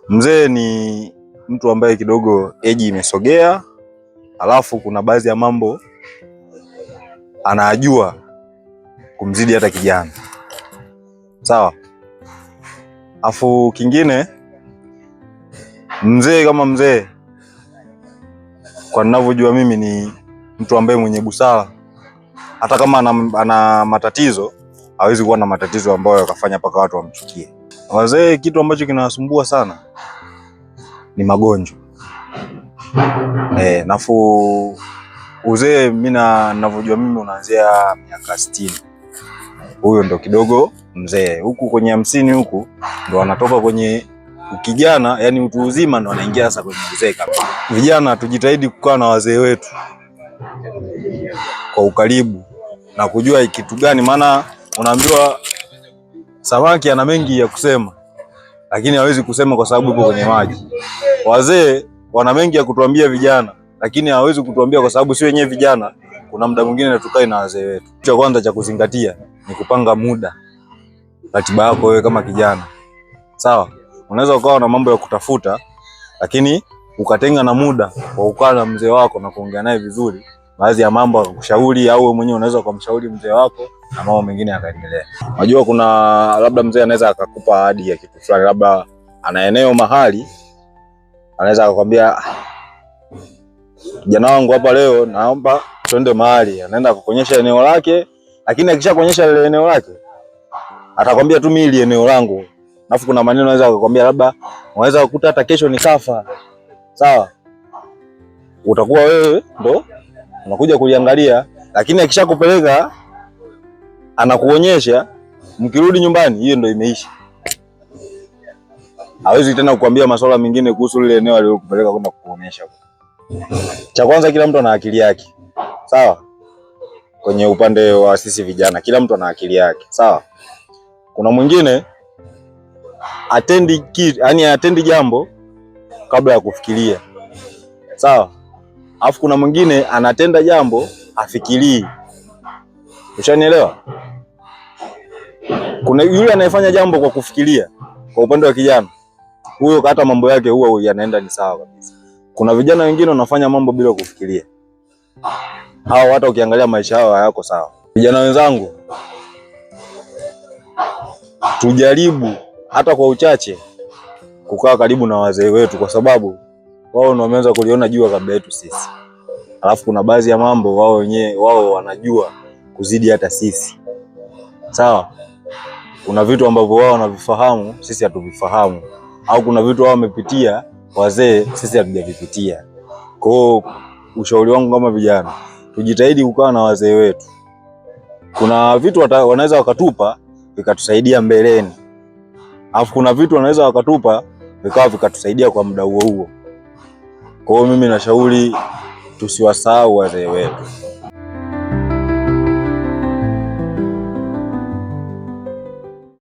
Mzee ni mtu ambaye kidogo eji imesogea, alafu kuna baadhi ya mambo anajua kumzidi hata kijana. Sawa? Alafu kingine, mzee kama mzee, kwa ninavyojua mimi, ni mtu ambaye mwenye busara. Hata kama ana matatizo, hawezi kuwa na matatizo ambayo yakafanya mpaka watu wamchukie. Wazee kitu ambacho kinawasumbua sana ni magonjwa. Nafu uzee mimi ninavyojua mimi unaanzia miaka 60. Huyo ndo kidogo mzee. Huku kwenye 50 huku ndo anatoka kwenye ukijana, yani utu uzima, ndo anaingia sasa kwenye uzee kabisa. Vijana tujitahidi kukaa na wazee wetu kwa ukaribu na kujua kitu gani, maana unaambiwa samaki ana mengi ya kusema lakini hawezi kusema kwa sababu yupo kwenye maji. Wazee wana mengi ya kutuambia vijana, lakini hawezi kutuambia kwa sababu si wenyewe vijana. Kuna muda mwingine na tukae na wazee wetu. Cha kwanza cha kuzingatia ni kupanga muda, ratiba yako wewe kama kijana. Sawa? Unaweza ukawa na mambo ya kutafuta, lakini ukatenga na muda kwa kukaa na mzee wako na kuongea naye vizuri, baadhi ya mambo akakushauri, au wewe mwenyewe unaweza kumshauri mzee wako na mambo mengine yakaendelea. Unajua kuna labda mzee anaweza akakupa ahadi ya kitu fulani, labda ana eneo mahali, anaweza akakwambia kijana wangu, hapa leo naomba twende mahali. Anaenda kukuonyesha eneo lake, lakini akishakuonyesha ile eneo lake atakwambia tu mimi ile eneo langu. Alafu kuna maneno anaweza akakwambia, labda unaweza kukuta hata kesho nikafa. Sawa? Utakuwa wewe ndo unakuja kuliangalia, lakini akishakupeleka anakuonyesha, mkirudi nyumbani hiyo ndo imeisha. Hawezi tena kukwambia masuala mengine kuhusu ile eneo aliyokupeleka kwenda kukuonyesha. Cha kwanza, kila mtu ana akili yake. Sawa? Kwenye upande wa sisi vijana, kila mtu ana akili yake. Sawa? Kuna mwingine atendi jambo kabla ya kufikiria. Sawa? Alafu kuna mwingine anatenda jambo afikirii. Ushanielewa? Kuna yule anayefanya jambo kwa kufikiria, kwa upande wa kijana, huyo hata mambo yake huwa yanaenda ni sawa kabisa. Kuna vijana wengine wanafanya mambo bila kufikiria. Hao hata ukiangalia maisha yao hayako sawa. Vijana wenzangu, tujaribu hata kwa uchache kukaa karibu na wazee wetu, kwa sababu wao ndio wameanza kuliona jua kabla yetu sisi. Alafu kuna baadhi ya mambo wao wenyewe wanajua kuzidi hata sisi. Sawa? Kuna vitu ambavyo wao wanavifahamu sisi hatuvifahamu, au kuna vitu wao wamepitia wazee sisi hatujavipitia. Kwa hiyo ushauri wangu kama vijana, tujitahidi kukaa na wazee wetu. Kuna vitu wanaweza wakatupa vikatusaidia mbeleni, alafu kuna vitu wanaweza wakatupa vikatusaidia kwa muda huo huo. Kwa hiyo mimi nashauri tusiwasahau wazee wetu.